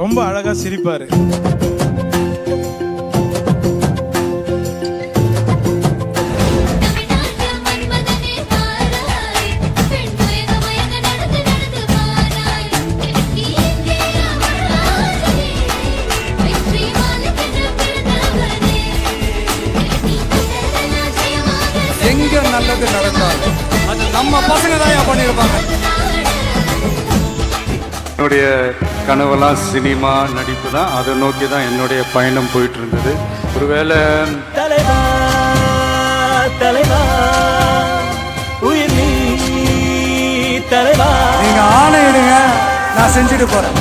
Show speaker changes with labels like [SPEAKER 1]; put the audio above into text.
[SPEAKER 1] ரொம்ப அழகா சிரிப்பாரு.
[SPEAKER 2] எங்க நல்லது நடந்தாலும் அது நம்ம பசங்க தான் பண்ணியிருப்பாங்க.
[SPEAKER 3] என்னுடைய கனவெல்லாம் சினிமா நடிப்பு தான். அதை நோக்கி தான் என்னுடைய பயணம் போயிட்டு இருந்தது. ஒருவேளை
[SPEAKER 4] தலைவா தலைவா உயிர் நீ தலைவா,
[SPEAKER 2] நீங்க ஆணையிடுங்க, நான் செஞ்சுட்டு போறேன்.